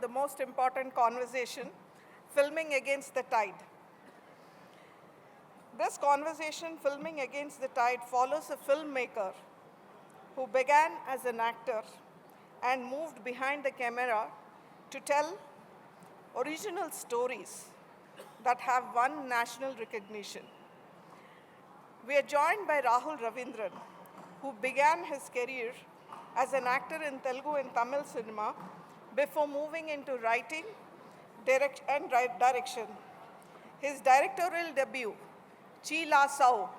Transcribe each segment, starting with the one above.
the most important conversation, filming against the tide. This conversation, filming against the tide, follows a filmmaker who began as an actor and moved behind the camera to tell original stories that have won national recognition. We are joined by Rahul Ravindran, who began his career as an actor in Telugu and Tamil cinema before moving into writing and direction. His directorial debut, Chi La Sau,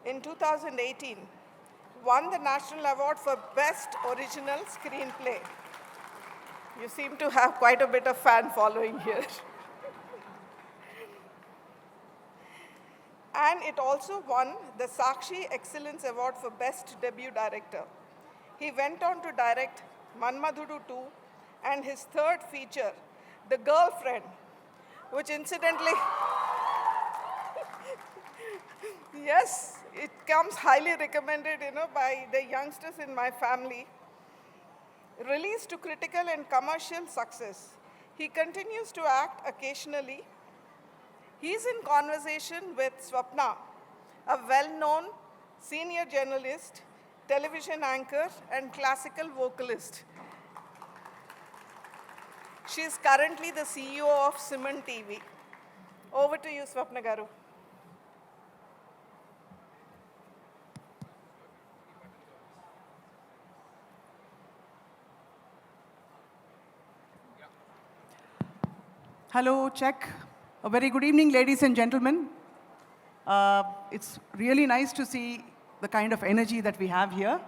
in 2018, won the National Award for Best Original Screenplay. You seem to have quite a bit of fan following here. And it also won the Sakshi Excellence Award for Best Debut Director. He went on to direct Manmadhudu 2 and his third feature, The Girlfriend, which incidentally, yes, it comes highly recommended, by the youngsters in my family. Released to critical and commercial success. He continues to act occasionally. He's in conversation with Swapna, a well-known senior journalist, television anchor, and classical vocalist. She is currently the CEO of Simon TV. Over to you, Swapna Garu. Hello, check. A very good evening, ladies and gentlemen. It's really nice to see the kind of energy that we have here.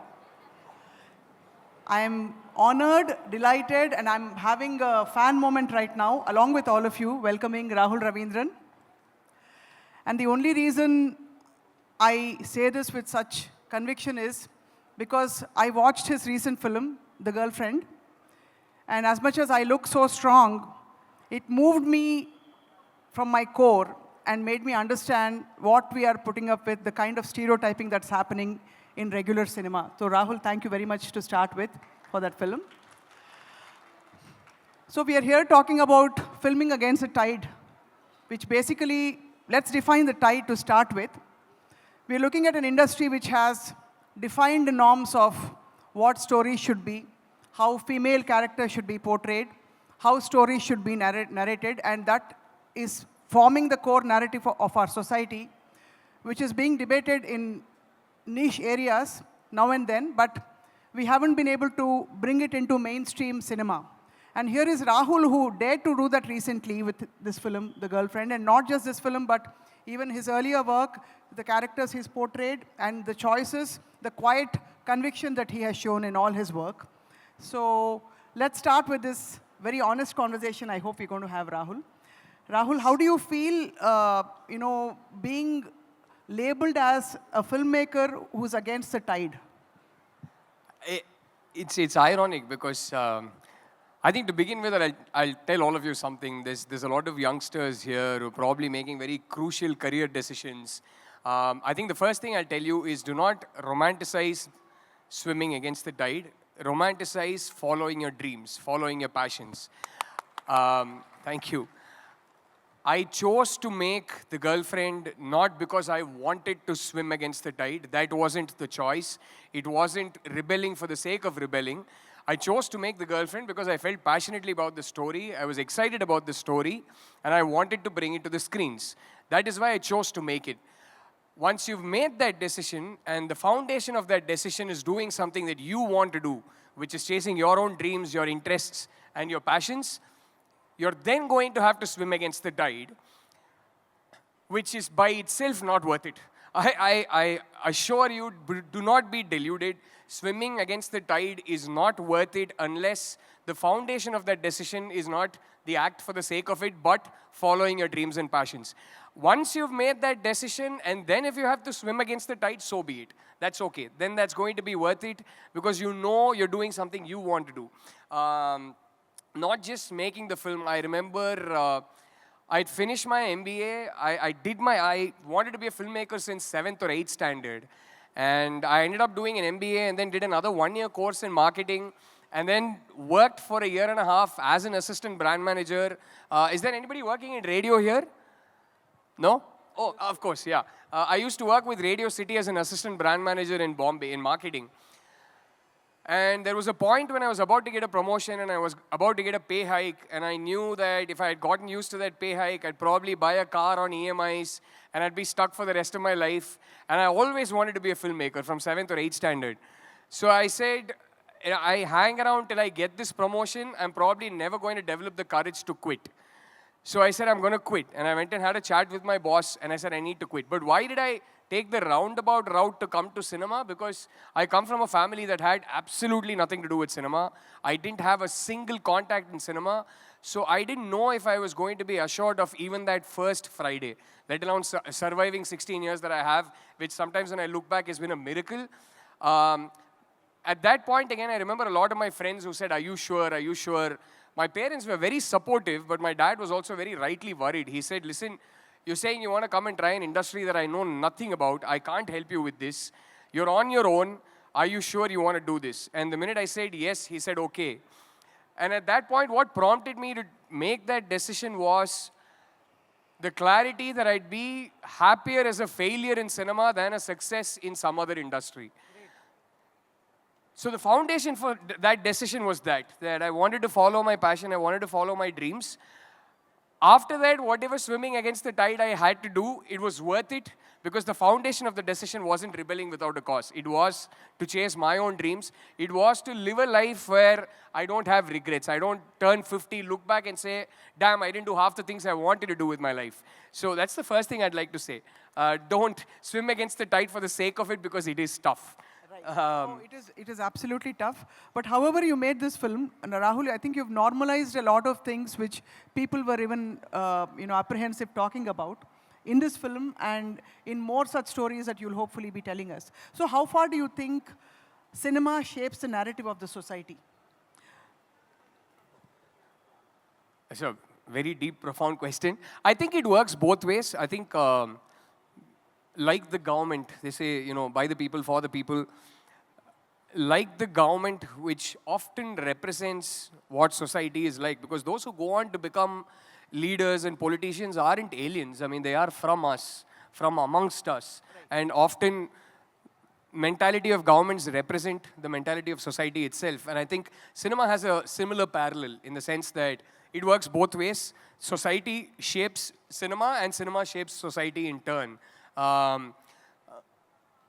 I am honored, delighted, and I'm having a fan moment right now, along with all of you, welcoming Rahul Ravindran. And the only reason I say this with such conviction is because I watched his recent film, The Girlfriend, and as much as I look so strong, it moved me from my core and made me understand what we are putting up with, the kind of stereotyping that's happening in regular cinema. So Rahul, thank you very much to start with for that film. So we are here talking about filming against the tide, which basically, let's define the tide to start with. We're looking at an industry which has defined the norms of what stories should be, how female characters should be portrayed, how stories should be narrated, and that is forming the core narrative of our society, which is being debated in niche areas now and then, but we haven't been able to bring it into mainstream cinema. And here is Rahul, who dared to do that recently with this film, The Girlfriend, and not just this film, but even his earlier work, the characters he's portrayed, and the choices, the quiet conviction that he has shown in all his work. So let's start with this very honest conversation I hope we're going to have, Rahul. Rahul, how do you feel, being labeled as a filmmaker who's against the tide? It's ironic because I think to begin with, I'll tell all of you something. There's a lot of youngsters here who are probably making very crucial career decisions. I think the first thing I'll tell you is do not romanticize swimming against the tide. Romanticize following your dreams, following your passions. Thank you. I chose to make The Girlfriend not because I wanted to swim against the tide. That wasn't the choice. It wasn't rebelling for the sake of rebelling. I chose to make The Girlfriend because I felt passionately about the story. I was excited about the story, and I wanted to bring it to the screens. That is why I chose to make it. Once you've made that decision, and the foundation of that decision is doing something that you want to do, which is chasing your own dreams, your interests, and your passions, you're then going to have to swim against the tide, which is by itself not worth it. I assure you, do not be deluded. Swimming against the tide is not worth it unless the foundation of that decision is not the act for the sake of it, but following your dreams and passions. Once you've made that decision, and then if you have to swim against the tide, so be it. That's okay. Then that's going to be worth it because you know you're doing something you want to do. Not just making the film. I remember I'd finished my MBA. I wanted to be a filmmaker since 7th or 8th standard. And I ended up doing an MBA and then did another 1-year course in marketing. and then worked for a year and a half as an assistant brand manager. Is there anybody working in radio here? No? Oh, of course, yeah. I used to work with Radio City as an assistant brand manager in Bombay in marketing. And there was a point when I was about to get a promotion and I was about to get a pay hike, and I knew that if I had gotten used to that pay hike, I'd probably buy a car on EMIs and I'd be stuck for the rest of my life. And I always wanted to be a filmmaker from 7th or 8th standard. So I said, I hang around till I get this promotion. I'm probably never going to develop the courage to quit. So I said, I'm going to quit. And I went and had a chat with my boss, and I said, I need to quit. But why did I take the roundabout route to come to cinema? Because I come from a family that had absolutely nothing to do with cinema. I didn't have a single contact in cinema. So I didn't know if I was going to be assured of even that first Friday, let alone surviving 16 years that I have, which sometimes when I look back has been a miracle. At that point, again, I remember a lot of my friends who said, are you sure? Are you sure? My parents were very supportive, but my dad was also very rightly worried. He said, listen, you're saying you want to come and try an industry that I know nothing about. I can't help you with this. You're on your own. Are you sure you want to do this? And the minute I said yes, he said, okay. And at that point, what prompted me to make that decision was the clarity that I'd be happier as a failure in cinema than a success in some other industry. So the foundation for that decision was that I wanted to follow my passion, I wanted to follow my dreams. After that, whatever swimming against the tide I had to do, it was worth it because the foundation of the decision wasn't rebelling without a cause. It was to chase my own dreams. It was to live a life where I don't have regrets. I don't turn 50, look back and say, damn, I didn't do half the things I wanted to do with my life. So that's the first thing I'd like to say. Don't swim against the tide for the sake of it because it is tough. It is absolutely tough. But however you made this film, and Rahul, I think you've normalized a lot of things which people were even apprehensive talking about in this film and in more such stories that you'll hopefully be telling us. So how far do you think cinema shapes the narrative of the society? That's a very deep, profound question. I think it works both ways. I think like the government, they say, by the people, for the people. Like the government, which often represents what society is like, because those who go on to become leaders and politicians aren't aliens. I mean, they are from us, from amongst us. Right. And often, mentality of governments represent the mentality of society itself. And I think cinema has a similar parallel in the sense that it works both ways. Society shapes cinema, and cinema shapes society in turn.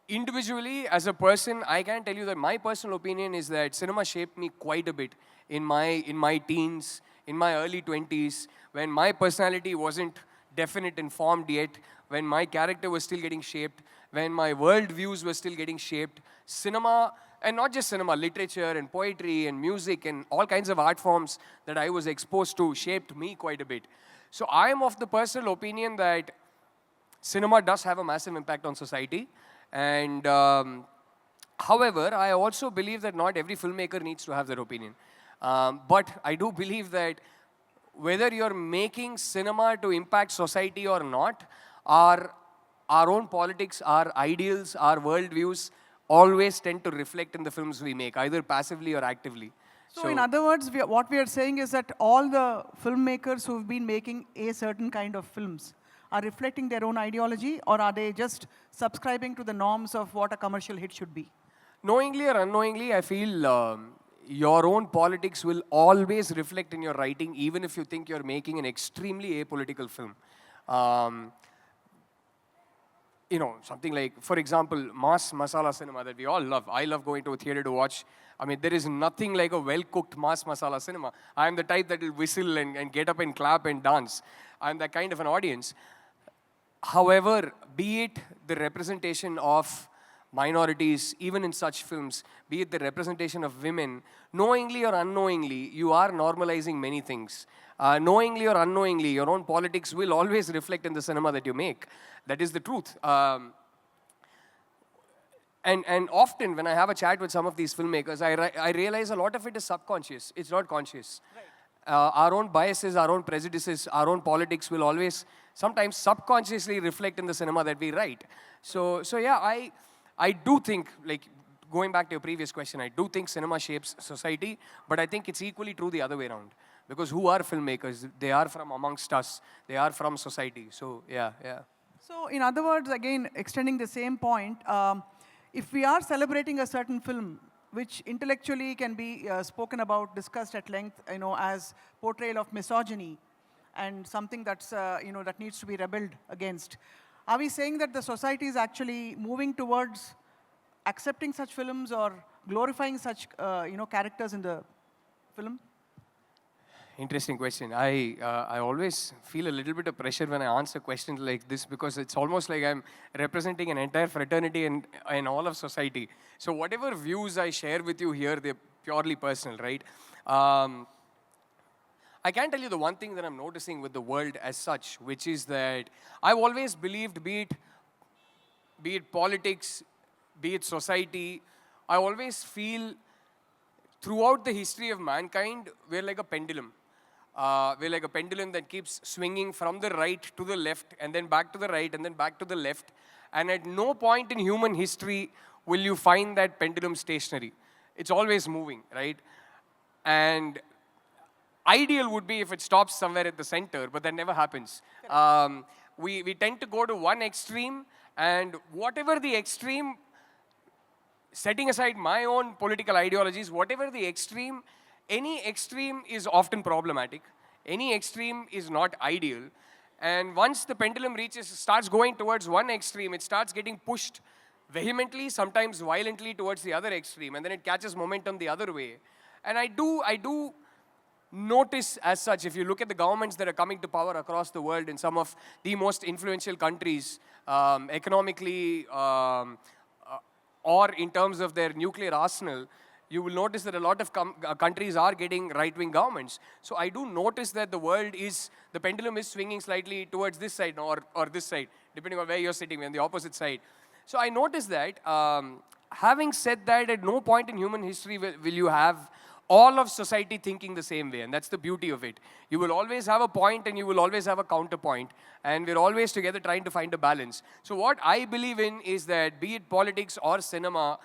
Individually, as a person, I can tell you that my personal opinion is that cinema shaped me quite a bit in my teens, in my early 20s, when my personality wasn't definite and formed yet, when my character was still getting shaped, when my world views were still getting shaped. Cinema, and not just cinema, literature and poetry and music and all kinds of art forms that I was exposed to shaped me quite a bit. So I am of the personal opinion that cinema does have a massive impact on society. And however, I also believe that not every filmmaker needs to have their opinion. But I do believe that whether you're making cinema to impact society or not, our own politics, our ideals, our worldviews always tend to reflect in the films we make, either passively or actively. So in other words, what we are saying is that all the filmmakers who've been making a certain kind of films are reflecting their own ideology, or are they just subscribing to the norms of what a commercial hit should be? Knowingly or unknowingly, I feel your own politics will always reflect in your writing, even if you think you're making an extremely apolitical film. Something like, for example, mass masala cinema that we all love. I love going to a theater to watch. I mean, there is nothing like a well-cooked mass masala cinema. I am the type that will whistle and get up and clap and dance. I'm that kind of an audience. However, be it the representation of minorities, even in such films, be it the representation of women, knowingly or unknowingly, you are normalizing many things. Knowingly or unknowingly, your own politics will always reflect in the cinema that you make. That is the truth. And often when I have a chat with some of these filmmakers, I realize a lot of it is subconscious. It's not conscious. Right. Our own biases, our own prejudices, our own politics will always sometimes subconsciously reflect in the cinema that we write. So yeah, I do think, like, going back to your previous question, I do think cinema shapes society, but I think it's equally true the other way around. Because who are filmmakers? They are from amongst us. They are from society. So, yeah, yeah. So, in other words, again, extending the same point, if we are celebrating a certain film, which intellectually can be spoken about, discussed at length, as portrayal of misogyny, and something that's, that needs to be rebelled against, are we saying that the society is actually moving towards accepting such films or glorifying such, characters in the film? Interesting question. I always feel a little bit of pressure when I answer questions like this because it's almost like I'm representing an entire fraternity and all of society. So whatever views I share with you here, they're purely personal, right? I can tell you the one thing that I'm noticing with the world as such, which is that I've always believed, be it politics, be it society, I always feel throughout the history of mankind, we're like a pendulum. We're like a pendulum that keeps swinging from the right to the left, and then back to the right, and then back to the left. And at no point in human history will you find that pendulum stationary. It's always moving, right? And ideal would be if it stops somewhere at the center, but that never happens. We tend to go to one extreme, and whatever the extreme, setting aside my own political ideologies, whatever the extreme, any extreme is often problematic. Any extreme is not ideal. And once the pendulum starts going towards one extreme, it starts getting pushed vehemently, sometimes violently towards the other extreme, and then it catches momentum the other way. And I do notice as such, if you look at the governments that are coming to power across the world in some of the most influential countries, economically, or in terms of their nuclear arsenal, you will notice that a lot of countries are getting right-wing governments. So I do notice that the pendulum is swinging slightly towards this side or this side, depending on where you're sitting, on the opposite side. So I noticed that. Having said that, at no point in human history will you have all of society thinking the same way, and that's the beauty of it. You will always have a point and you will always have a counterpoint, and we're always together trying to find a balance. So what I believe in is that, be it politics or cinema,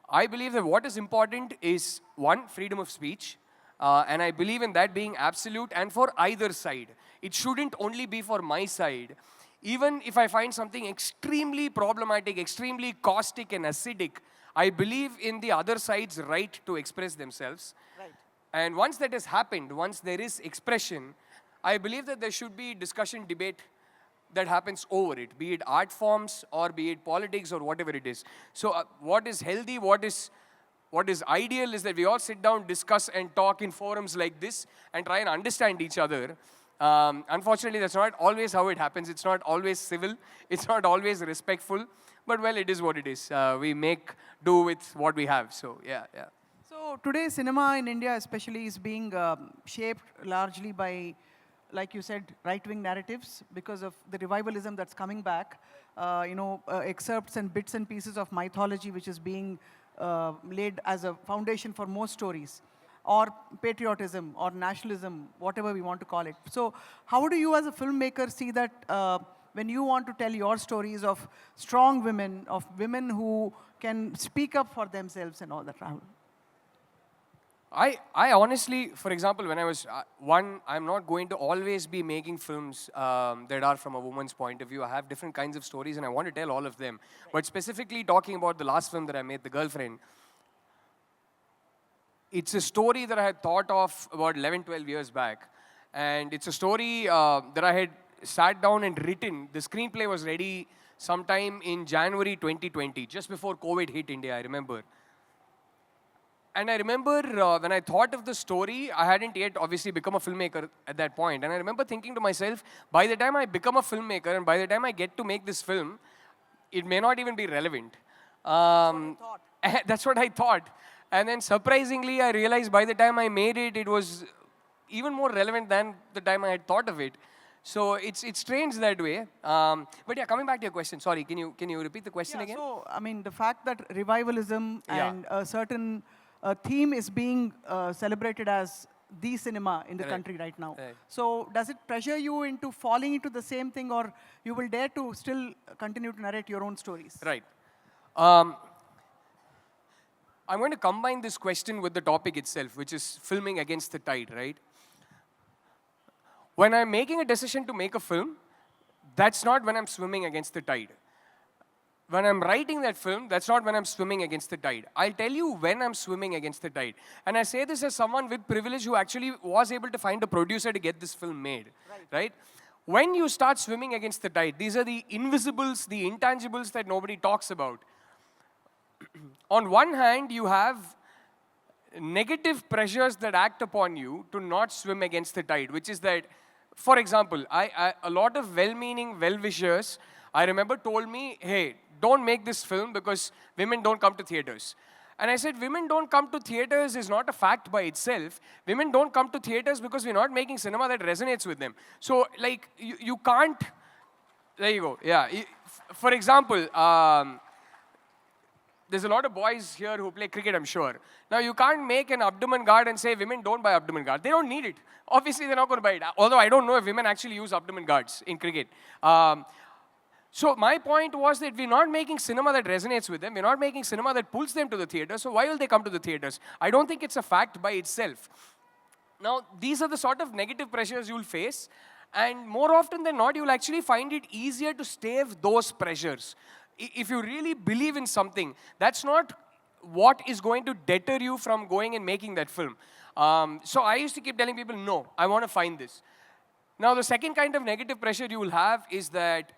I believe that what is important is, one, freedom of speech, and I believe in that being absolute and for either side. It shouldn't only be for my side. Even if I find something extremely problematic, extremely caustic and acidic, I believe in the other side's right to express themselves. Right. And once that has happened, once there is expression, I believe that there should be discussion, debate that happens over it, be it art forms or be it politics or whatever it is. So what is healthy, what is ideal is that we all sit down, discuss and talk in forums like this and try and understand each other. Unfortunately, that's not always how it happens. It's not always civil. It's not always respectful. But well, it is what it is. We make do with what we have. So yeah, yeah. So today, cinema in India especially is being shaped largely by, like you said, right-wing narratives because of the revivalism that's coming back. Excerpts and bits and pieces of mythology which is being laid as a foundation for most stories, or patriotism or nationalism, whatever we want to call it. So how do you as a filmmaker see that when you want to tell your stories of strong women, of women who can speak up for themselves and all that, Rahul? I honestly, for example, when I was, I'm not going to always be making films that are from a woman's point of view. I have different kinds of stories and I want to tell all of them. But specifically talking about the last film that I made, The Girlfriend, it's a story that I had thought of about 11, 12 years back. And it's a story that I had sat down and written. The screenplay was ready sometime in January 2020, just before COVID hit India, I remember. And I remember when I thought of the story, I hadn't yet obviously become a filmmaker at that point. And I remember thinking to myself, by the time I become a filmmaker and by the time I get to make this film, it may not even be relevant. That's what I thought. And then surprisingly, I realized by the time I made it, it was even more relevant than the time I had thought of it. So it's strange that way. But yeah, coming back to your question, sorry, can you repeat the question again? So, I mean, the fact that revivalism and a certain theme is being celebrated as the cinema in the country right now. Right. So does it pressure you into falling into the same thing, or you will dare to still continue to narrate your own stories? Right. I'm going to combine this question with the topic itself, which is filming against the tide, right? When I'm making a decision to make a film, that's not when I'm swimming against the tide. When I'm writing that film, that's not when I'm swimming against the tide. I'll tell you when I'm swimming against the tide. And I say this as someone with privilege who actually was able to find a producer to get this film made, right? When you start swimming against the tide, these are the invisibles, the intangibles that nobody talks about. On one hand, you have negative pressures that act upon you to not swim against the tide, which is that, for example, a lot of well-meaning well-wishers, I remember, told me, hey, don't make this film because women don't come to theaters. And I said, women don't come to theaters is not a fact by itself. Women don't come to theaters because we're not making cinema that resonates with them. So, like, you can't, there you go, yeah. For example, there's a lot of boys here who play cricket, I'm sure. Now, you can't make an abdomen guard and say women don't buy abdomen guard. They don't need it. Obviously, they're not going to buy it. Although I don't know if women actually use abdomen guards in cricket. So my point was that we're not making cinema that resonates with them. We're not making cinema that pulls them to the theater. So why will they come to the theaters? I don't think it's a fact by itself. Now, these are the sort of negative pressures you'll face. And more often than not, you'll actually find it easier to stave those pressures. If you really believe in something, that's not what is going to deter you from going and making that film. So I used to keep telling people, no, I want to find this. Now, the second kind of negative pressure you will have is that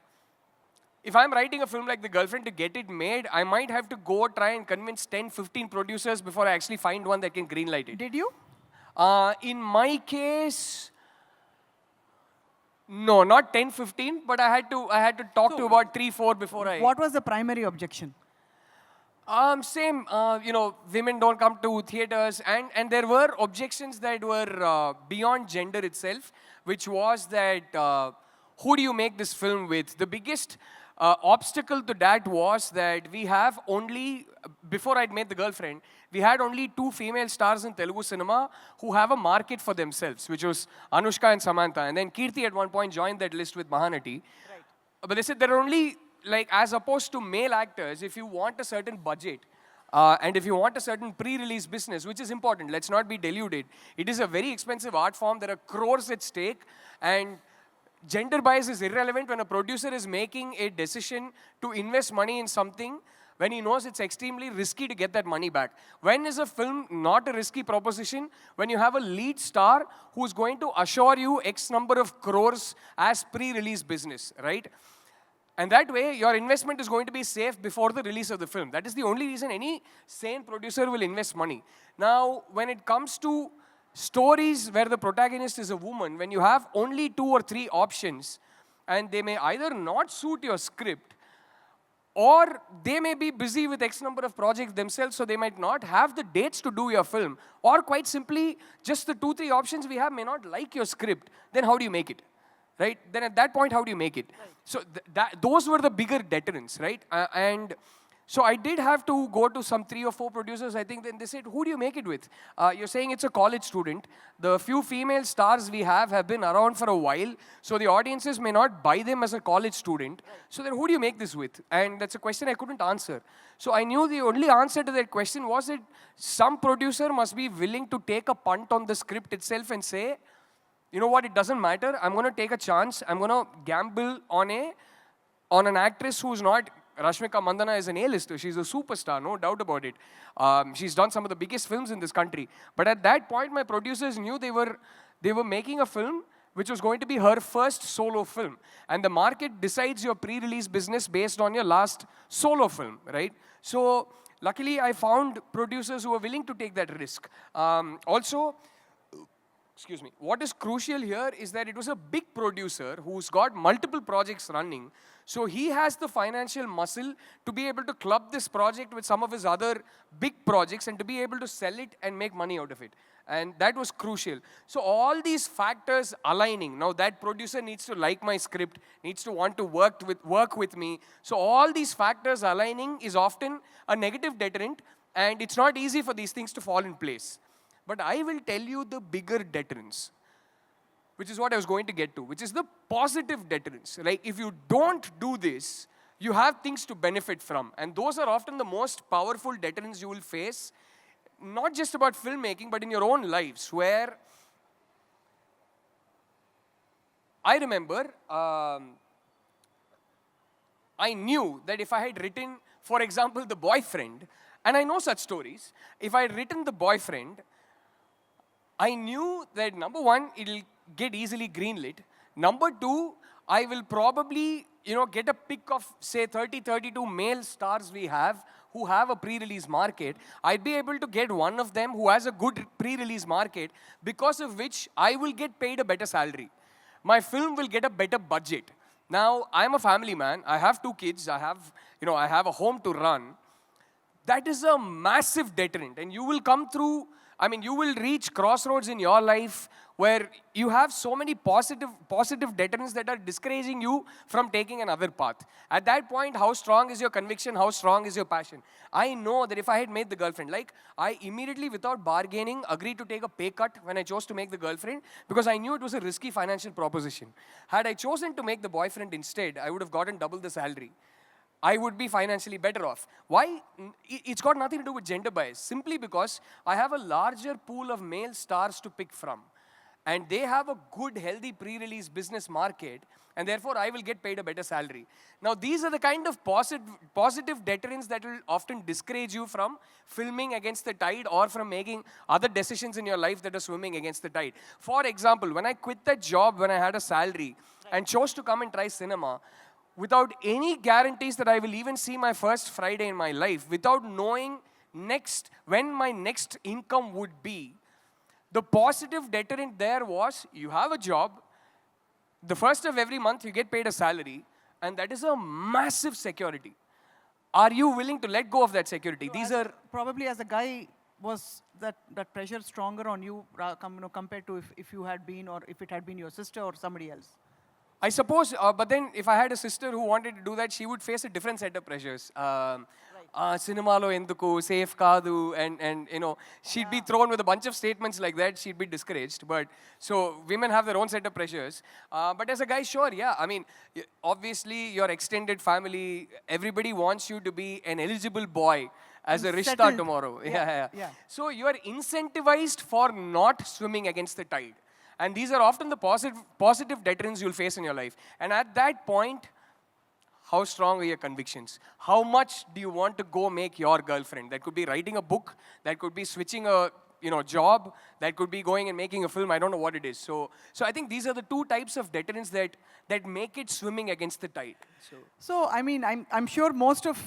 if I'm writing a film like The Girlfriend, to get it made, I might have to go try and convince 10, 15 producers before I actually find one that can greenlight it. Did you? In my case, no, not 10, 15, but I had to talk to about 3, 4 before I... What was the primary objection? Same, women don't come to theaters, and there were objections that were beyond gender itself, which was that who do you make this film with? The biggest obstacle to that was that we have only, before I'd made The Girlfriend, we had only 2 female stars in Telugu cinema who have a market for themselves, which was Anushka and Samantha. And then Kirti at one point joined that list with Mahanati. Right. But they said there are only, like, as opposed to male actors, if you want a certain budget, and if you want a certain pre-release business, which is important, let's not be deluded. It is a very expensive art form. There are crores at stake. And gender bias is irrelevant when a producer is making a decision to invest money in something when he knows it's extremely risky to get that money back. When is a film not a risky proposition? When you have a lead star who's going to assure you X number of crores as pre-release business, right? And that way, your investment is going to be safe before the release of the film. That is the only reason any sane producer will invest money. Now, when it comes to stories where the protagonist is a woman, when you have only 2 or 3 options, and they may either not suit your script, or they may be busy with X number of projects themselves, so they might not have the dates to do your film, or quite simply, just the 2, 3 options we have may not like your script, then how do you make it? Right? Then at that point, how do you make it? Right. So those were the bigger deterrents, right? And so I did have to go to some 3 or 4 producers, I think, then they said, who do you make it with? You're saying it's a college student. The few female stars we have been around for a while, so the audiences may not buy them as a college student. So then who do you make this with? And that's a question I couldn't answer. So I knew the only answer to that question was that some producer must be willing to take a punt on the script itself and say, you know what, it doesn't matter. I'm going to take a chance. I'm going to gamble on an actress who's not... Rashmika Mandana is an A-lister. She's a superstar, no doubt about it. She's done some of the biggest films in this country. But at that point, my producers knew they were making a film which was going to be her first solo film. And the market decides your pre-release business based on your last solo film, right? So luckily, I found producers who were willing to take that risk. Also, excuse me, what is crucial here is that it was a big producer who's got multiple projects running. So he has the financial muscle to be able to club this project with some of his other big projects and to be able to sell it and make money out of it. And that was crucial. So all these factors aligning. Now that producer needs to like my script, needs to want to work with me. So all these factors aligning is often a negative deterrent, and it's not easy for these things to fall in place. But I will tell you the bigger deterrents, which is what I was going to get to, which is the positive deterrents. Like, if you don't do this, you have things to benefit from. And those are often the most powerful deterrents you will face, not just about filmmaking, but in your own lives, where I remember I knew that if I had written, for example, The Boyfriend, and I know such stories, if I had written The Boyfriend, I knew that number one, it'll get easily greenlit. Number two, I will probably, get a pick of, say, 30, 32 male stars we have who have a pre-release market. I'd be able to get one of them who has a good pre-release market, because of which I will get paid a better salary. My film will get a better budget. Now, I'm a family man. I have 2 kids. I have a home to run. That is a massive deterrent. And you will come through, you will reach crossroads in your life where you have so many positive deterrents that are discouraging you from taking another path. At that point, how strong is your conviction? How strong is your passion? I know that if I had made The Girlfriend, I immediately, without bargaining, agreed to take a pay cut when I chose to make The Girlfriend, because I knew it was a risky financial proposition. Had I chosen to make The Boyfriend instead, I would have gotten double the salary. I would be financially better off. Why? It's got nothing to do with gender bias. Simply because I have a larger pool of male stars to pick from. And they have a good, healthy pre-release business market, and therefore I will get paid a better salary. Now, these are the kind of positive deterrents that will often discourage you from filming against the tide or from making other decisions in your life that are swimming against the tide. For example, when I quit that job when I had a salary and chose to come and try cinema, without any guarantees that I will even see my first Friday in my life, without knowing when my next income would be, the positive deterrent there was, you have a job, the first of every month you get paid a salary, and that is a massive security. Are you willing to let go of that security? So probably as a guy, was that pressure stronger on you, compared to if you had been, or if it had been your sister or somebody else? I suppose, but then if I had a sister who wanted to do that, she would face a different set of pressures. Cinemalo enduku, safe kaadu, and she'd be thrown with a bunch of statements like that. She'd be discouraged. But so women have their own set of pressures. But as a guy, sure, yeah. Obviously, your extended family, everybody wants you to be an eligible boy as a rishta settled. tomorrow. Yeah. So you are incentivized for not swimming against the tide. And these are often the positive deterrents you'll face in your life. And at that point, how strong are your convictions? How much do you want to go make your girlfriend? That could be writing a book. That could be switching a job. That could be going and making a film. I don't know what it is. So I think these are the 2 types of deterrents that make it swimming against the tide. So I'm sure most of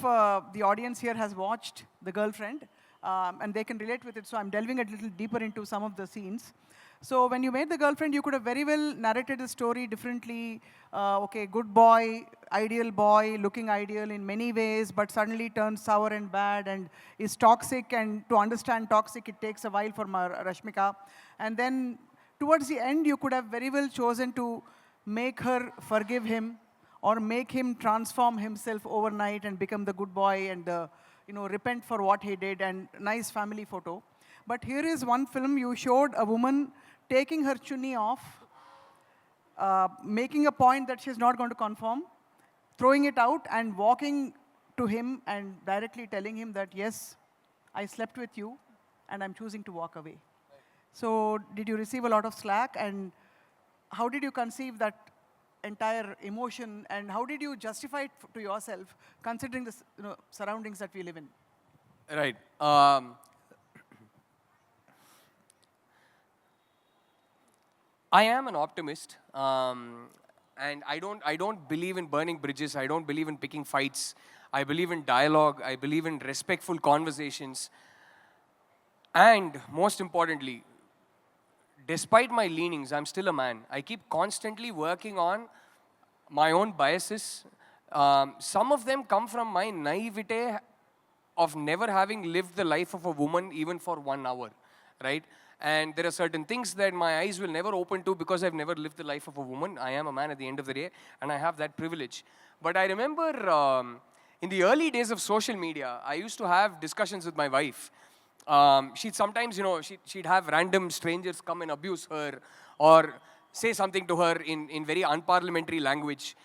the audience here has watched The Girlfriend, and they can relate with it. So I'm delving a little deeper into some of the scenes. So when you made The Girlfriend, you could have very well narrated the story differently. Okay, good boy, looking ideal in many ways, but suddenly turns sour and bad and is toxic. And to understand toxic, it takes a while for Rashmika. And then towards the end, you could have very well chosen to make her forgive him, or make him transform himself overnight and become the good boy and repent for what he did, and nice family photo. But here is one film you showed a woman taking her chunni off, making a point that she's not going to conform, throwing it out and walking to him and directly telling him that, yes, I slept with you and I'm choosing to walk away. So did you receive a lot of slack, and how did you conceive that entire emotion, and how did you justify it to yourself, considering the surroundings that we live in? Right. I am an optimist, and I don't believe in burning bridges. I don't believe in picking fights. I believe in dialogue. I believe in respectful conversations. And most importantly, despite my leanings, I'm still a man. I keep constantly working on my own biases. Some of them come from my naivete of never having lived the life of a woman even for 1 hour, right? And there are certain things that my eyes will never open to because I've never lived the life of a woman. I am a man at the end of the day, and I have that privilege. But I remember in the early days of social media, I used to have discussions with my wife. She'd sometimes, she'd have random strangers come and abuse her or say something to her in very unparliamentary language,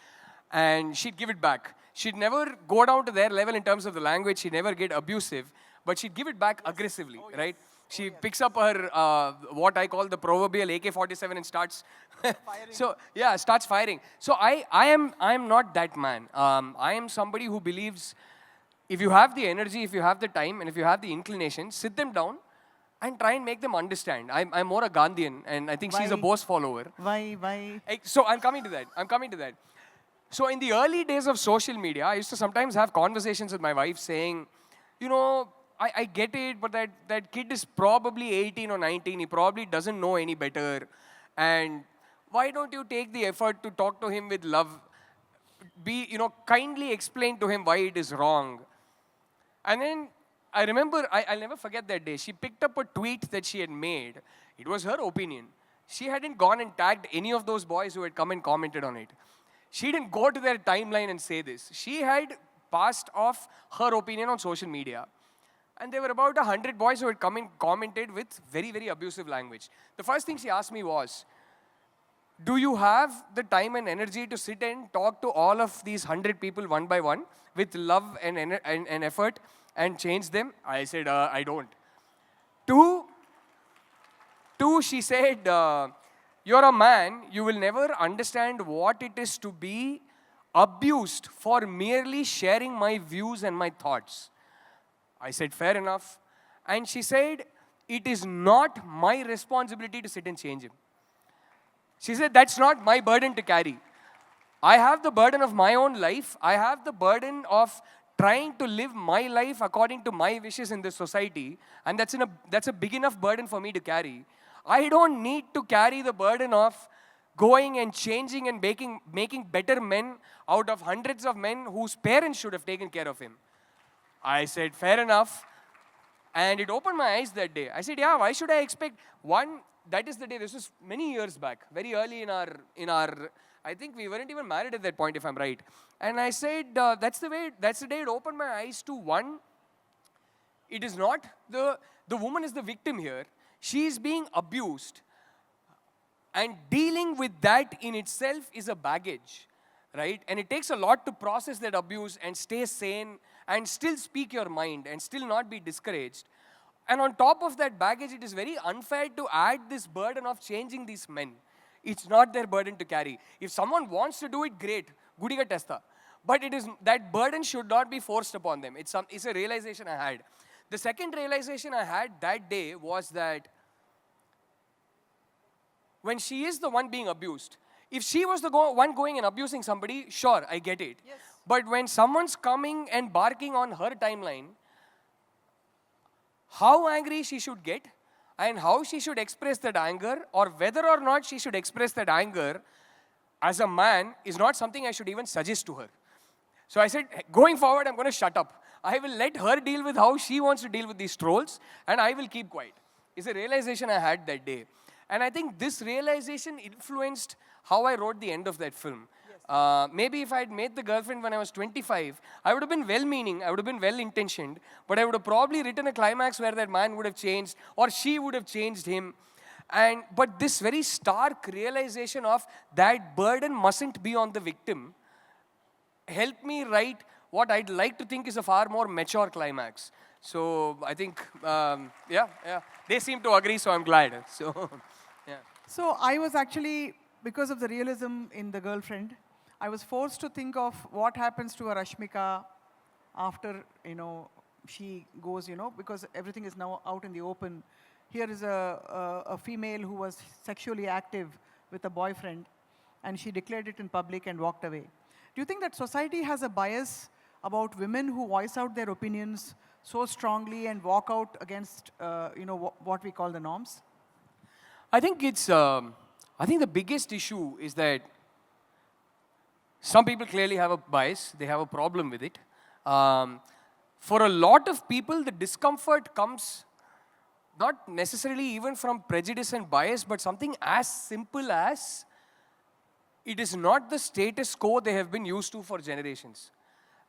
and she'd give it back. she'd never go down to their level in terms of the language. She'd never get abusive, but she'd give it back aggressively, right? She picks up her, what I call the proverbial AK-47 and starts, starts firing. So I am not that man. I am somebody who believes if you have the energy, if you have the time, and if you have the inclination, sit them down and try and make them understand. I'm more a Gandhian, and I think she's a Bose follower. Why? So I'm coming to that. So in the early days of social media, I used to sometimes have conversations with my wife saying, you know, I get it, but that kid is probably 18 or 19. He probably doesn't know any better. And why don't you take the effort to talk to him with love? Kindly explain to him why it is wrong. And then I remember, I'll never forget that day. She picked up a tweet that she had made. It was her opinion. She hadn't gone and tagged any of those boys who had come and commented on it. She didn't go to their timeline and say this. She had passed off her opinion on social media. And there were about 100 boys who had come and commented with very, very abusive language. The first thing she asked me was, do you have the time and energy to sit and talk to all of these 100 people one by one with love and effort and change them? I said, I don't. Two, she said, you're a man, you will never understand what it is to be abused for merely sharing my views and my thoughts. I said, fair enough. And she said, it is not my responsibility to sit and change him. She said, that's not my burden to carry. I have the burden of my own life. I have the burden of trying to live my life according to my wishes in this society. And that's a big enough burden for me to carry. I don't need to carry the burden of going and changing and making better men out of hundreds of men whose parents should have taken care of him. I said, fair enough. And it opened my eyes that day. I said, yeah, why should I expect one? That is the day, this was many years back, very early in our, I think we weren't even married at that point, if I'm right. And I said, that's the day it opened my eyes to one, it is not, the woman is the victim here. She is being abused. And dealing with that in itself is a baggage, right? And it takes a lot to process that abuse and stay sane and still speak your mind and still not be discouraged. And on top of that baggage, it is very unfair to add this burden of changing these men. It's not their burden to carry. If someone wants to do it, great. Gudiga testa. But that burden should not be forced upon them. It's a realization I had. The second realization I had that day was that when she is the one being abused, if she was the one going and abusing somebody, sure, I get it. Yes. But when someone's coming and barking on her timeline, how angry she should get and how she should express that anger, or whether or not she should express that anger as a man, is not something I should even suggest to her. So I said, going forward, I'm going to shut up. I will let her deal with how she wants to deal with these trolls, and I will keep quiet. It's a realization I had that day. And I think this realization influenced how I wrote the end of that film. Maybe if I had made The Girlfriend when I was 25, I would have been well-meaning, I would have been well-intentioned, but I would have probably written a climax where that man would have changed, or she would have changed him. But this very stark realization of that burden mustn't be on the victim helped me write what I'd like to think is a far more mature climax. So I think, they seem to agree, so I'm glad. So, yeah. So I was actually, because of the realism in The Girlfriend, I was forced to think of what happens to a Rashmika after, she goes, because everything is now out in the open. Here is a female who was sexually active with a boyfriend, and she declared it in public and walked away. Do you think that society has a bias about women who voice out their opinions so strongly and walk out against, what we call the norms? I think the biggest issue is that some people clearly have a bias. They have a problem with it. For a lot of people, the discomfort comes not necessarily even from prejudice and bias, but something as simple as it is not the status quo they have been used to for generations.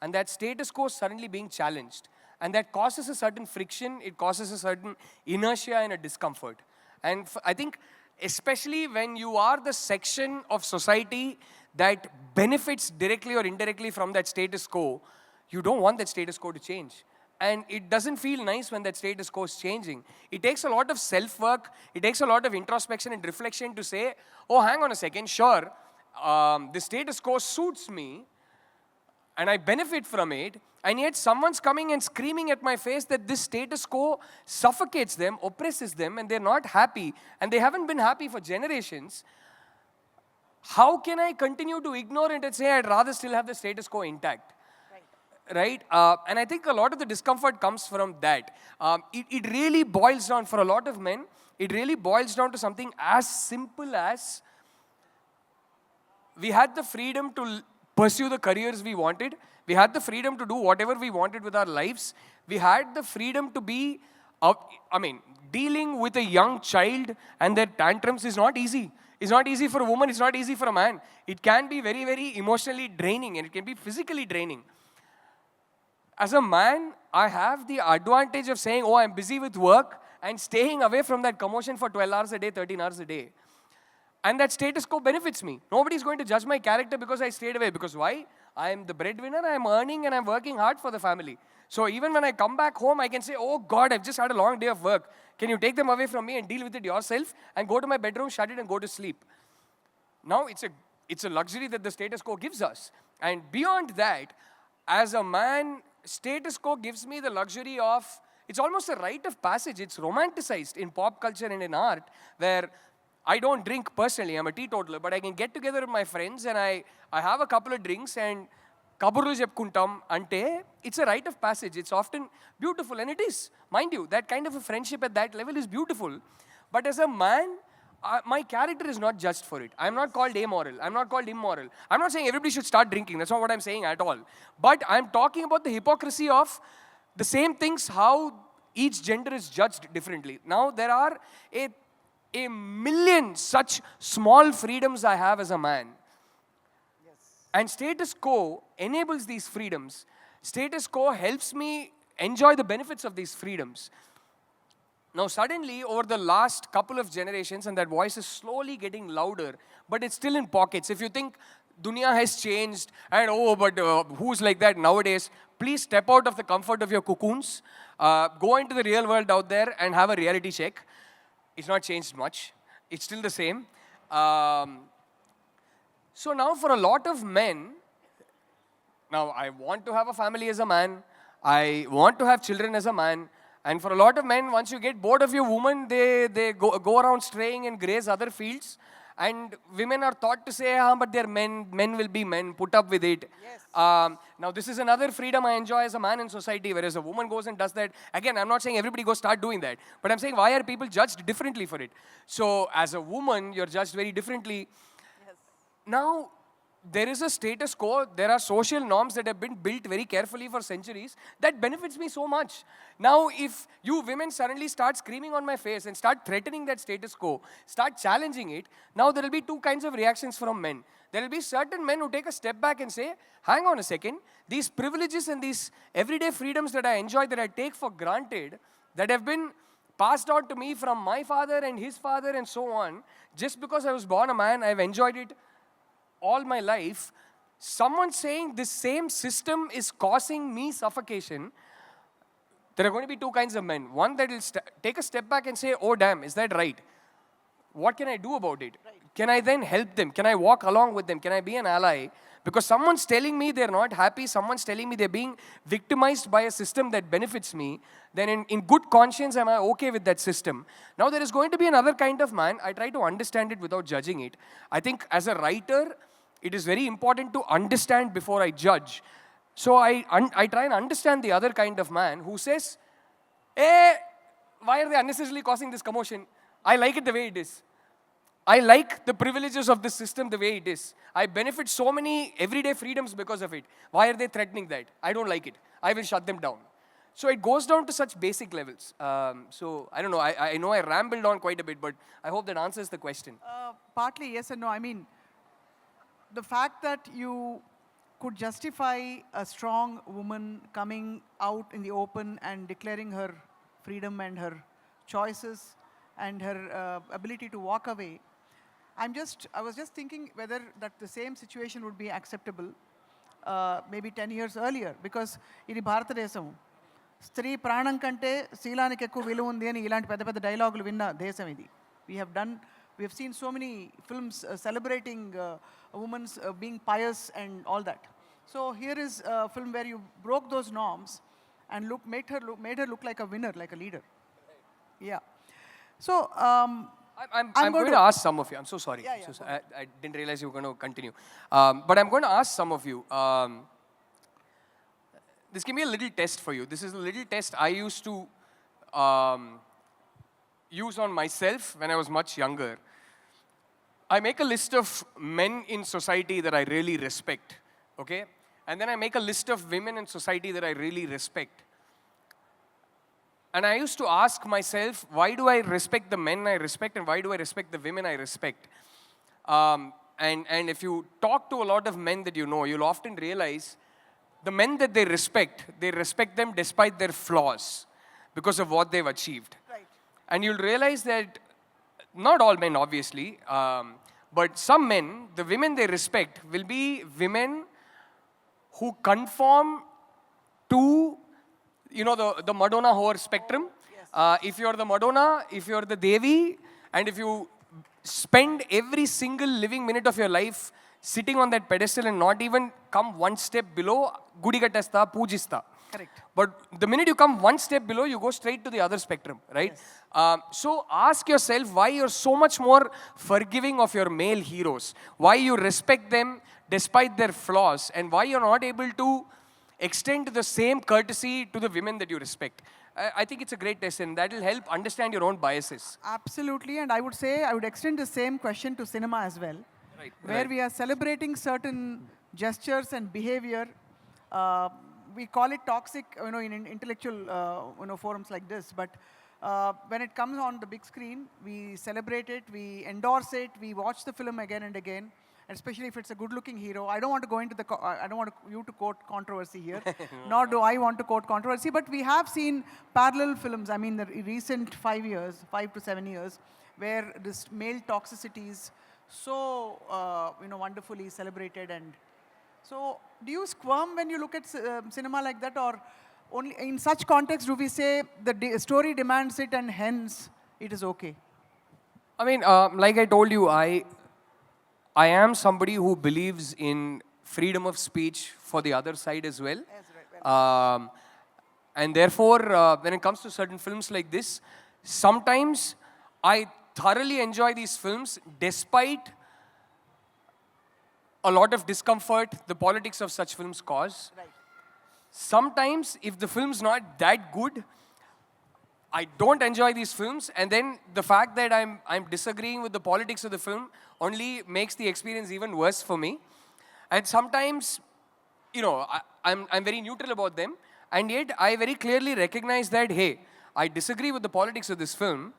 And that status quo is suddenly being challenged. And that causes a certain friction, it causes a certain inertia and a discomfort. And I think, especially when you are the section of society that benefits directly or indirectly from that status quo, you don't want that status quo to change. And it doesn't feel nice when that status quo is changing. It takes a lot of self-work, it takes a lot of introspection and reflection to say, oh, hang on a second, sure, the status quo suits me, and I benefit from it, and yet someone's coming and screaming at my face that this status quo suffocates them, oppresses them, and they're not happy, and they haven't been happy for generations. How can I continue to ignore it and say I'd rather still have the status quo intact? Right? And I think a lot of the discomfort comes from that. It really boils down, for a lot of men, it really boils down to something as simple as we had the freedom to pursue the careers we wanted. We had the freedom to do whatever we wanted with our lives. We had the freedom to be, dealing with a young child and their tantrums is not easy. It's not easy for a woman, it's not easy for a man. It can be very, very emotionally draining, and it can be physically draining. As a man, I have the advantage of saying, oh, I'm busy with work, and staying away from that commotion for 12 hours a day, 13 hours a day. And that status quo benefits me. Nobody's going to judge my character because I stayed away. Because why? I'm the breadwinner, I'm earning, and I'm working hard for the family. So even when I come back home, I can say, oh God, I've just had a long day of work. Can you take them away from me and deal with it yourself? And go to my bedroom, shut it, and go to sleep. Now, it's a luxury that the status quo gives us. And beyond that, as a man, status quo gives me the luxury of, it's almost a rite of passage. It's romanticized in pop culture and in art, where I don't drink personally, I'm a teetotaler, but I can get together with my friends and I have a couple of drinks and kaburlu jepkuntam ante, it's a rite of passage. It's often beautiful, and it is. Mind you, that kind of a friendship at that level is beautiful. But as a man, my character is not judged for it. I'm not called amoral. I'm not called immoral. I'm not saying everybody should start drinking. That's not what I'm saying at all. But I'm talking about the hypocrisy of the same things, how each gender is judged differently. Now, there are a million such small freedoms I have as a man. Yes. And status quo enables these freedoms. Status quo helps me enjoy the benefits of these freedoms. Now suddenly, over the last couple of generations, and that voice is slowly getting louder, but it's still in pockets. If you think dunya has changed, and who's like that nowadays, please step out of the comfort of your cocoons, go into the real world out there and have a reality check. It's not changed much. It's still the same. So now for a lot of men, now I want to have a family as a man. I want to have children as a man. And for a lot of men, once you get bored of your woman, they go around straying and graze other fields. And women are taught to say, but they're men, men will be men, put up with it. Yes. Now this is another freedom I enjoy as a man in society, whereas a woman goes and does that. Again, I'm not saying everybody go start doing that, but I'm saying, why are people judged differently for it? So as a woman, you're judged very differently. Yes. Now, there is a status quo, there are social norms that have been built very carefully for centuries that benefits me so much. Now, if you women suddenly start screaming on my face and start threatening that status quo, start challenging it, now there will be two kinds of reactions from men. There will be certain men who take a step back and say, hang on a second, these privileges and these everyday freedoms that I enjoy, that I take for granted, that have been passed on to me from my father and his father and so on, just because I was born a man, I've enjoyed it all my life. Someone saying this same system is causing me suffocation, there are going to be two kinds of men. One that will take a step back and say, oh damn, is that right? What can I do about it? Right. Can I then help them? Can I walk along with them? Can I be an ally? Because someone's telling me they're not happy, someone's telling me they're being victimized by a system that benefits me, then in good conscience, am I okay with that system? Now there is going to be another kind of man. I try to understand it without judging it. I think as a writer, it is very important to understand before I judge. So I try and understand the other kind of man who says, why are they unnecessarily causing this commotion? I like it the way it is. I like the privileges of this system the way it is. I benefit so many everyday freedoms because of it. Why are they threatening that? I don't like it. I will shut them down. So it goes down to such basic levels. So I don't know. I know I rambled on quite a bit, but I hope that answers the question. Partly yes and no. I mean, the fact that you could justify a strong woman coming out in the open and declaring her freedom and her choices and her ability to walk away, I was just thinking whether that the same situation would be acceptable maybe 10 years earlier, because ఇది భారతదేశం, స్త్రీ ప్రాణం కంటే శీలానికి ఎక్కువ విలువ ఉంది అని ఇలాంటి పెద్ద పెద్ద డైలాగులు విన్న దేశం ఇది. We have seen so many films celebrating women's being pious and all that. So here is a film where you broke those norms and made her look like a winner, like a leader. Yeah. So I'm going to ask some of you. I'm so sorry. Yeah, yeah, I didn't realize you were going to continue. But I'm going to ask some of you. This can be a little test for you. This is a little test I used to use on myself when I was much younger. I make a list of men in society that I really respect, okay? And then I make a list of women in society that I really respect. And I used to ask myself, why do I respect the men I respect and why do I respect the women I respect? And if you talk to a lot of men that you know, you'll often realize the men that they respect them despite their flaws because of what they've achieved. right. And you'll realize that not all men, obviously, but some men, the women they respect, will be women who conform to, you know, the Madonna whore spectrum. If you're the Madonna, if you're the Devi, and if you spend every single living minute of your life sitting on that pedestal and not even come one step below, gudi kattasta, poojista. Correct. But the minute you come one step below, you go straight to the other spectrum, right? Yes. So ask yourself why you're so much more forgiving of your male heroes, why you respect them despite their flaws, and why you're not able to extend the same courtesy to the women that you respect. I think it's a great test, and that will help understand your own biases. Absolutely, and I would say I would extend the same question to cinema as well, Right. where we are celebrating certain gestures and behavior. We call it toxic, in intellectual, forums like this. But when it comes on the big screen, we celebrate it, we endorse it, we watch the film again and again. Especially if it's a good-looking hero. I don't want to go into I don't want you to quote controversy here, nor do I want to quote controversy. But we have seen parallel films. I mean, the recent 5 to 7 years, where this male toxicity is so wonderfully celebrated. And so, do you squirm when you look at cinema like that, or only in such context do we say the story demands it and hence it is okay? I mean, like I told you, I am somebody who believes in freedom of speech for the other side as well. Yes, right. And therefore, when it comes to certain films like this, sometimes I thoroughly enjoy these films despite a lot of discomfort the politics of such films cause. Right. Sometimes, if the film's not that good, I don't enjoy these films, and then the fact that I'm disagreeing with the politics of the film only makes the experience even worse for me. And sometimes, I'm very neutral about them, and yet I very clearly recognize that, hey, I disagree with the politics of this film,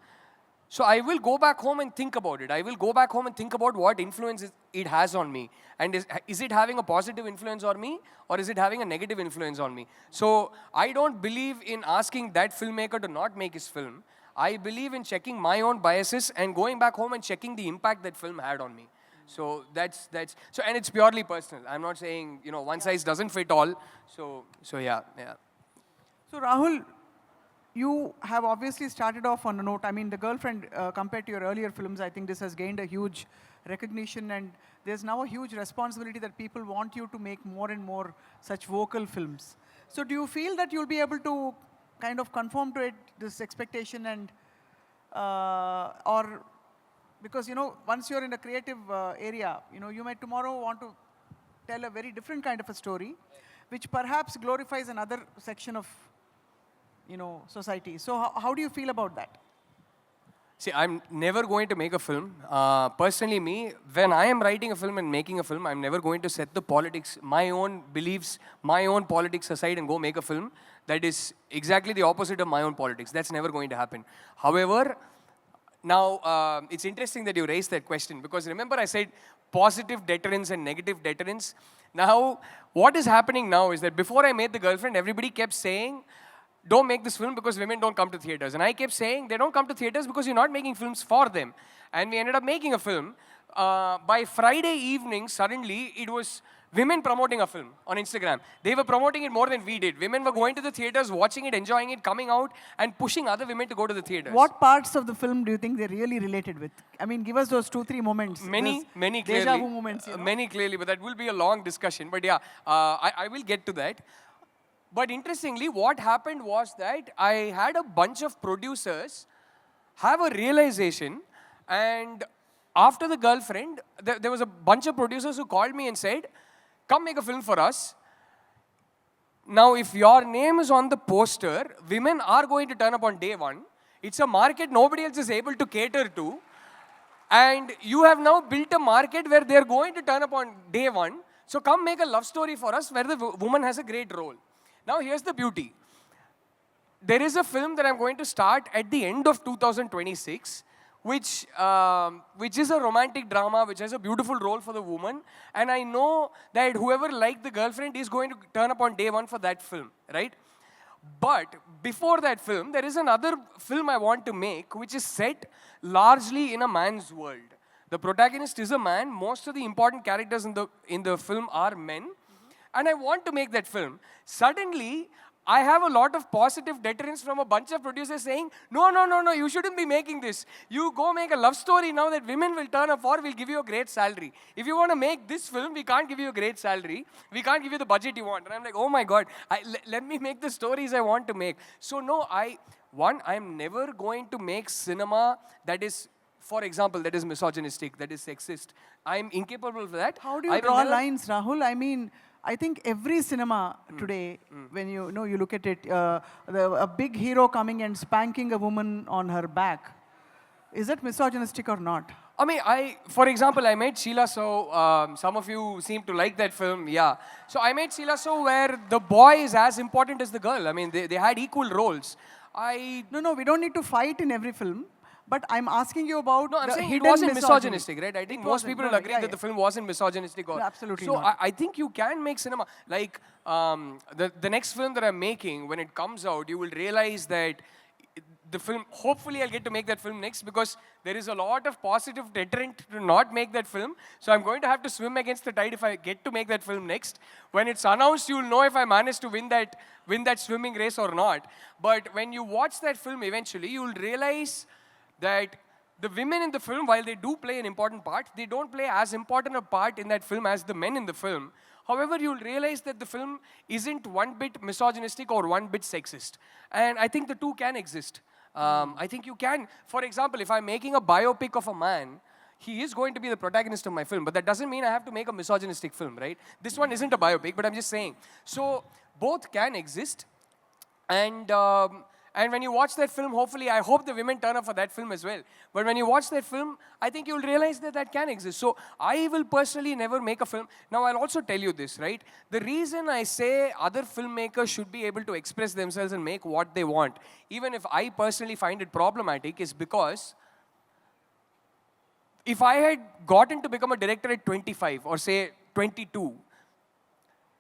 so I will go back home and think about it. I will go back home and think about what influence it has on me. And is it having a positive influence on me, or is it having a negative influence on me? So I don't believe in asking that filmmaker to not make his film. I believe in checking my own biases and going back home and checking the impact that film had on me. So that's so, and it's purely personal. I'm not saying, one size doesn't fit all. So yeah. So Rahul, you have obviously started off on a note. I mean, The Girlfriend, compared to your earlier films, I think this has gained a huge recognition, and there's now a huge responsibility that people want you to make more and more such vocal films. So do you feel that you'll be able to kind of conform to it, this expectation, and or because, once you're in a creative area, you may tomorrow want to tell a very different kind of a story, which perhaps glorifies another section of society. So how do you feel about that? See, I'm never going to make a film. Personally, when I am writing a film and making a film, I'm never going to set the politics, my own beliefs, my own politics aside and go make a film that is exactly the opposite of my own politics. That's never going to happen. However, now, it's interesting that you raised that question, because remember I said positive deterrence and negative deterrence. Now, what is happening now is that before I made The Girlfriend, everybody kept saying, don't make this film because women don't come to theaters. And I kept saying, they don't come to theaters because you're not making films for them. And we ended up making a film. by Friday evening, suddenly it was women promoting a film on Instagram. They were promoting it more than we did. Women were going to the theaters, watching it, enjoying it, coming out, and pushing other women to go to the theaters. What parts of the film do you think they really related with? I mean, give us those 2-3 moments. Many clearly. Deja vu moments. Many clearly, but that will be a long discussion. But yeah, I will get to that. But interestingly, what happened was that I had a bunch of producers have a realization, and after the girlfriend, there was a bunch of producers who called me and said, come make a film for us. Now, if your name is on the poster, women are going to turn up on day one. It's a market nobody else is able to cater to. And you have now built a market where they're going to turn up on day one. So come make a love story for us where the woman has a great role. Now, here's the beauty. There is a film that I'm going to start at the end of 2026, which is a romantic drama, which has a beautiful role for the woman. And I know that whoever liked the girlfriend is going to turn up on day one for that film, right? But before that film, there is another film I want to make, which is set largely in a man's world. The protagonist is a man. Most of the important characters in the film are men. And I want to make that film. Suddenly, I have a lot of positive deterrence from a bunch of producers saying, no, you shouldn't be making this. You go make a love story now that women will turn up for, we'll give you a great salary. If you want to make this film, we can't give you a great salary. We can't give you the budget you want. And I'm like, oh my God, let me make the stories I want to make. So no, I'm never going to make cinema that is, for example, that is misogynistic, that is sexist. I'm incapable of that. How do you draw lines, Rahul? I mean, I think every cinema today, when you look at it, a big hero coming and spanking a woman on her back, is that misogynistic or not? I mean, for example, I made Sheila So. Some of you seem to like that film, yeah. So I made Sheila So where the boy is as important as the girl. I mean, they had equal roles. No, we don't need to fight in every film. But I'm asking you about I'm the saying hidden it wasn't misogyny. misogynistic, right? I think most people will agree that the film wasn't misogynistic. No, absolutely so not. I think you can make cinema. Like the next film that I'm making, when it comes out, you will realize that the film, hopefully I'll get to make that film next because there is a lot of positive deterrent to not make that film. So I'm going to have to swim against the tide if I get to make that film next. When it's announced, you'll know if I manage to win that swimming race or not. But when you watch that film eventually, you'll realize that the women in the film, while they do play an important part, they don't play as important a part in that film as the men in the film. However, you'll realize that the film isn't one bit misogynistic or one bit sexist. And I think the two can exist. I think you can. For example, if I'm making a biopic of a man, he is going to be the protagonist of my film. But that doesn't mean I have to make a misogynistic film, right? This one isn't a biopic, but I'm just saying. So both can exist. And when you watch that film, hopefully, I hope the women turn up for that film as well. But when you watch that film, I think you'll realize that can exist. So I will personally never make a film. Now, I'll also tell you this, right? The reason I say other filmmakers should be able to express themselves and make what they want, even if I personally find it problematic, is because if I had gotten to become a director at 25 or say 22,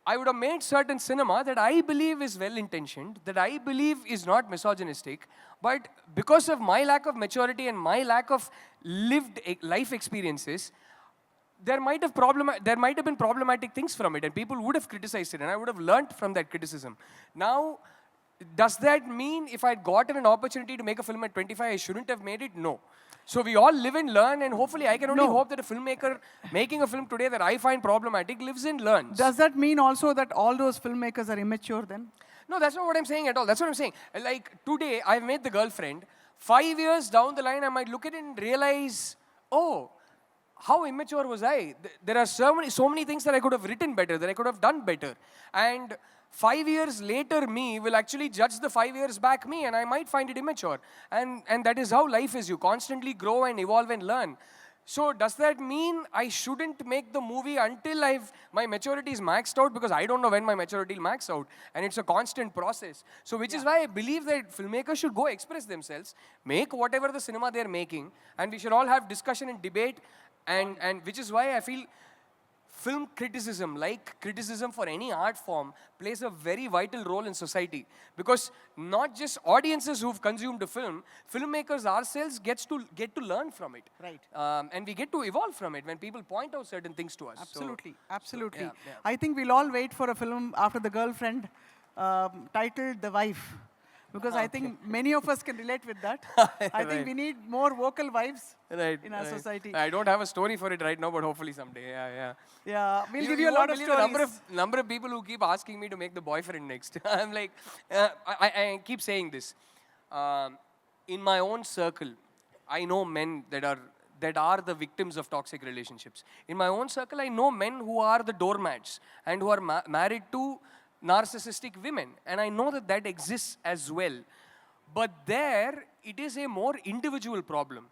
I would have made certain cinema that I believe is well-intentioned, that I believe is not misogynistic, but because of my lack of maturity and my lack of lived life experiences, there might have been problematic things from it, and people would have criticized it, and I would have learned from that criticism. Now, does that mean if I'd gotten an opportunity to make a film at 25, I shouldn't have made it? No. So we all live and learn, and hopefully I can only hope that a filmmaker making a film today that I find problematic lives and learns. Does that mean also that all those filmmakers are immature then? No, that's not what I'm saying at all. That's what I'm saying. Like today, I've made The Girlfriend. 5 years down the line, I might look at it and realize, oh, how immature was I? There are so many things that I could have written better, that I could have done better. And 5 years later me will actually judge the 5 years back me, and I might find it immature. And that is how life is. You constantly grow and evolve and learn. So does that mean I shouldn't make the movie until my maturity is maxed out? Because I don't know when my maturity will max out. And it's a constant process. So which is why I believe that filmmakers should go express themselves, make whatever the cinema they're making, and we should all have discussion and debate. And which is why I feel film criticism, like criticism for any art form, plays a very vital role in society. Because not just audiences who've consumed a film, filmmakers ourselves get to learn from it. Right. And we get to evolve from it when people point out certain things to us. Absolutely, absolutely. yeah. I think we'll all wait for a film after The Girlfriend titled The Wife. Because I think many of us can relate with that. I think we need more vocal wives in our society. I don't have a story for it right now, but hopefully someday. Yeah, we'll give you a lot of stories. The number of people who keep asking me to make the boyfriend next. I'm like, I keep saying this. In my own circle, I know men that are the victims of toxic relationships. In my own circle, I know men who are the doormats and who are married to narcissistic women, and I know that exists as well. But there, it is a more individual problem.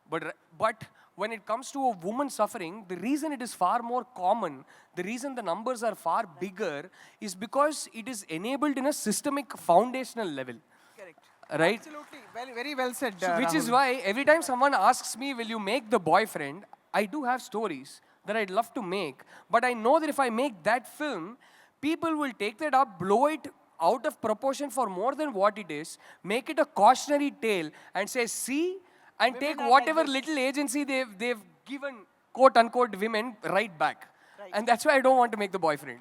But when it comes to a woman suffering, the reason it is far more common, the reason the numbers are far bigger, is because it is enabled in a systemic, foundational level. Correct. Right? Absolutely. Very well said, Which is why every time someone asks me, will you make the boyfriend, I do have stories that I'd love to make. But I know that if I make that film, people will take that up, blow it out of proportion for more than what it is, make it a cautionary tale, and say, see, and take whatever little agency they've given, quote-unquote, women right back. Right. And that's why I don't want to make the boyfriend.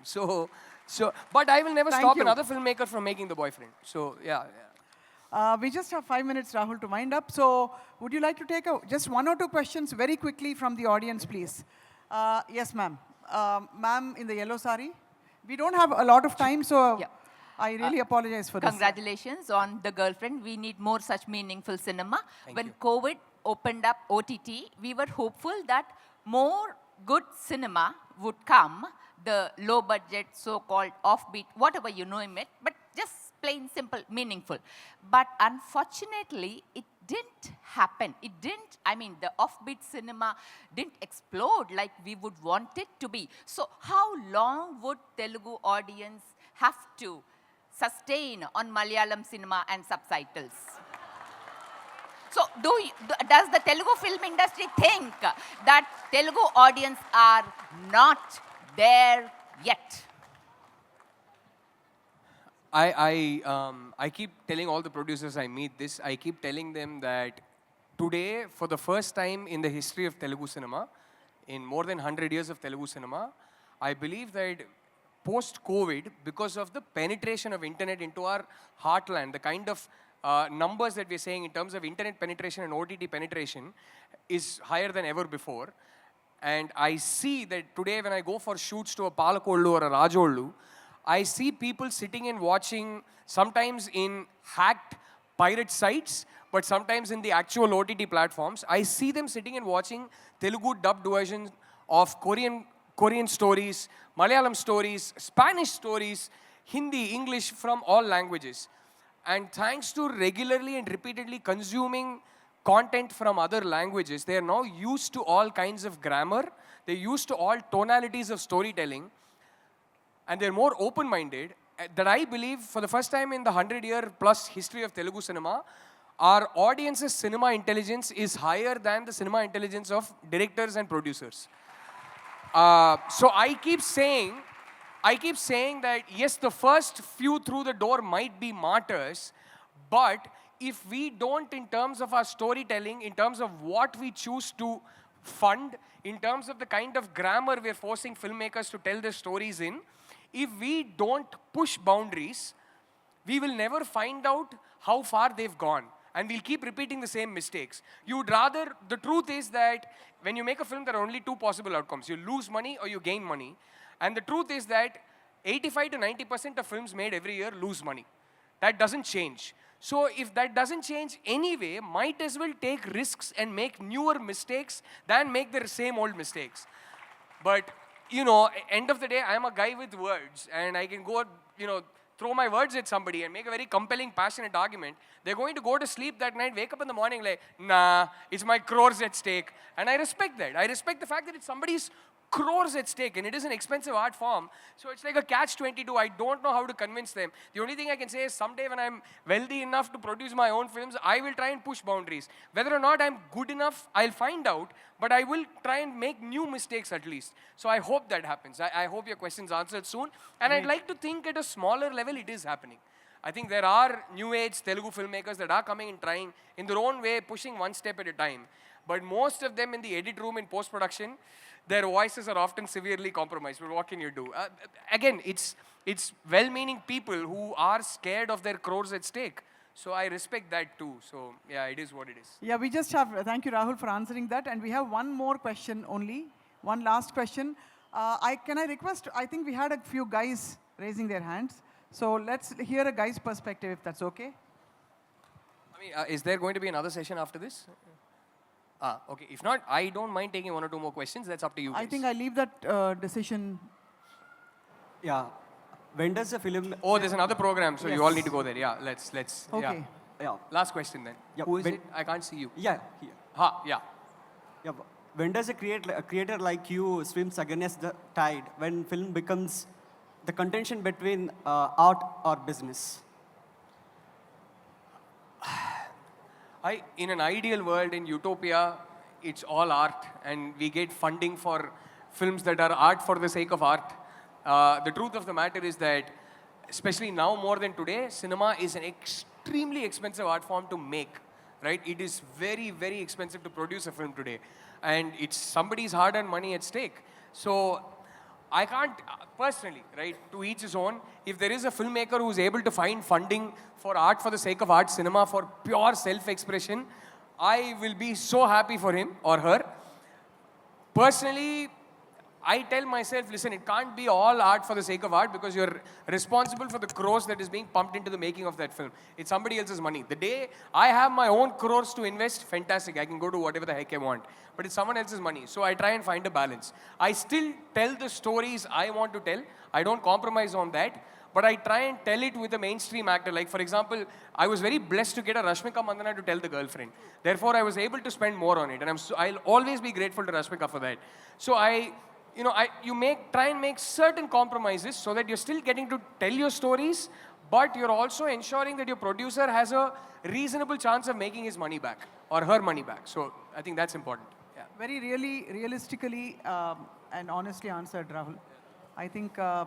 But I will never stop another filmmaker from making the boyfriend. So, yeah. We just have 5 minutes, Rahul, to wind up. So would you like to take just 1 or 2 questions very quickly from the audience, please? Yes, ma'am. Ma'am in the yellow sari. We don't have a lot of time, so I really apologize for this. Congratulations on The Girlfriend. We need more such meaningful cinema. When COVID opened up OTT, we were hopeful that more good cinema would come, the low budget, so-called offbeat, whatever you name it, but just plain, simple, meaningful. But unfortunately, it didn't happen. It didn't, the offbeat cinema didn't explode like we would want it to be. So how long would Telugu audience have to sustain on Malayalam cinema and subtitles? So does the Telugu film industry think that Telugu audience are not there yet? I keep telling all the producers I meet this, I keep telling them that today, for the first time in the history of Telugu cinema, in more than 100 years of Telugu cinema, I believe that post-COVID, because of the penetration of internet into our heartland, the kind of numbers that we're saying in terms of internet penetration and OTT penetration is higher than ever before. And I see that today when I go for shoots to a Palakollu or a Rajollu, I see people sitting and watching, sometimes in hacked pirate sites, but sometimes in the actual OTT platforms. I see them sitting and watching Telugu dubbed versions of Korean stories, Malayalam stories, Spanish stories, Hindi, English, from all languages. And thanks to regularly and repeatedly consuming content from other languages, they are now used to all kinds of grammar, they're used to all tonalities of storytelling, and they're more open-minded, that I believe for the first time in the 100-year plus history of Telugu cinema, our audience's cinema intelligence is higher than the cinema intelligence of directors and producers. So I keep saying that yes, the first few through the door might be martyrs, but if we don't, in terms of our storytelling, in terms of what we choose to fund, in terms of the kind of grammar we're forcing filmmakers to tell their stories in, if we don't push boundaries, we will never find out how far they've gone. And we'll keep repeating the same mistakes. The truth is that when you make a film, there are only 2 possible outcomes. You lose money or you gain money. And the truth is that 85 to 90% of films made every year lose money. That doesn't change. So if that doesn't change anyway, might as well take risks and make newer mistakes than make the same old mistakes. But end of the day, I'm a guy with words, and I can go, throw my words at somebody and make a very compelling, passionate argument. They're going to go to sleep that night, wake up in the morning like, nah, it's my crores at stake. And I respect that. I respect the fact that it's somebody's crores at stake, and it is an expensive art form. So it's like a catch-22. I don't know how to convince them. The only thing I can say is someday when I'm wealthy enough to produce my own films, I will try and push boundaries. Whether or not I'm good enough, I'll find out, but I will try and make new mistakes at least. So I hope that happens. I hope your question's answered soon. And I'd like to think at a smaller level, it is happening. I think there are new age Telugu filmmakers that are coming and trying in their own way, pushing one step at a time. But most of them in the edit room in post-production, their voices are often severely compromised. But what can you do? Again, it's well-meaning people who are scared of their crores at stake. So I respect that too. So yeah, it is what it is. Yeah, we just have, thank you Rahul for answering that. And we have one more question only, one last question. Can I request, I think we had a few guys raising their hands. So let's hear a guy's perspective if that's okay. I mean, is there going to be another session after this? Okay. If not, I don't mind taking one or two more questions. That's up to you guys. I think I leave that decision. Yeah. When does a film... Oh, there's another program, so you all need to go there. Yeah, let's. Okay. Yeah. Last question then. Yeah, Who is when- it? I can't see you. Yeah, here. Yeah. Yeah. When does a creator like you swims against the tide when film becomes the contention between art or business? In an ideal world, in utopia, it's all art, and we get funding for films that are art for the sake of art. The truth of the matter is that, especially now more than today, cinema is an extremely expensive art form to make, right? It is very, very expensive to produce a film today, and it's somebody's hard-earned money at stake. So I can't, personally, right, to each his own, if there is a filmmaker who's able to find funding for art for the sake of art cinema, for pure self-expression, I will be so happy for him or her. Personally, I tell myself, listen, it can't be all art for the sake of art because you're responsible for the crores that is being pumped into the making of that film. It's somebody else's money. The day I have my own crores to invest, fantastic, I can go do whatever the heck I want. But it's someone else's money. So I try and find a balance. I still tell the stories I want to tell. I don't compromise on that. But I try and tell it with a mainstream actor. Like, for example, I was very blessed to get a Rashmika Mandana to tell The Girlfriend. Therefore, I was able to spend more on it. And I'll always be grateful to Rashmika for that. So try and make certain compromises so that you're still getting to tell your stories, but you're also ensuring that your producer has a reasonable chance of making his money back or her money back. So I think that's important. Yeah. Very realistically and honestly answered, Rahul. I think, I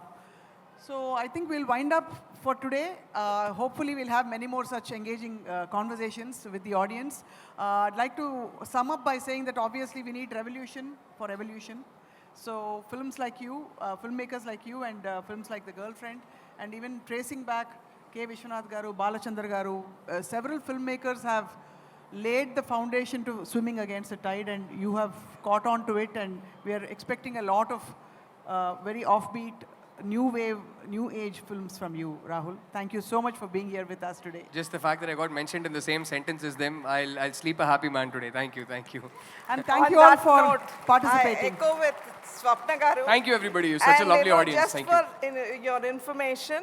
think we'll wind up for today. Hopefully we'll have many more such engaging conversations with the audience. I'd like to sum up by saying that obviously we need revolution for evolution. So films like you, filmmakers like you, and films like The Girlfriend, and even tracing back K. Vishwanath Garu, Balachandra Garu, several filmmakers have laid the foundation to swimming against the tide, and you have caught on to it, and we are expecting a lot of very offbeat, new wave, new age films from you, Rahul. Thank you so much for being here with us today. Just the fact that I got mentioned in the same sentence as them, I'll sleep a happy man today. Thank you. And thank On you all that for note, participating. I echo with Swapna Garu. Thank you, everybody. You're such a lovely audience. Just Thank for you. your information,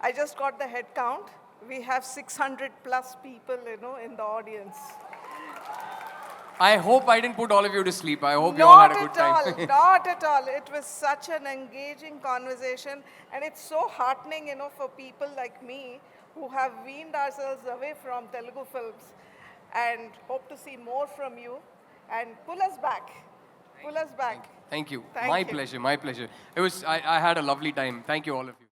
I just got the head count. We have 600 plus people, in the audience. I hope I didn't put all of you to sleep. I hope you all had a good time. Not at all. It was such an engaging conversation, and it's so heartening, for people like me who have weaned ourselves away from Telugu films, and hope to see more from you, and pull us back. Pull us back. Thank you. Thank My you. pleasure. My pleasure. I had a lovely time. Thank you, all of you.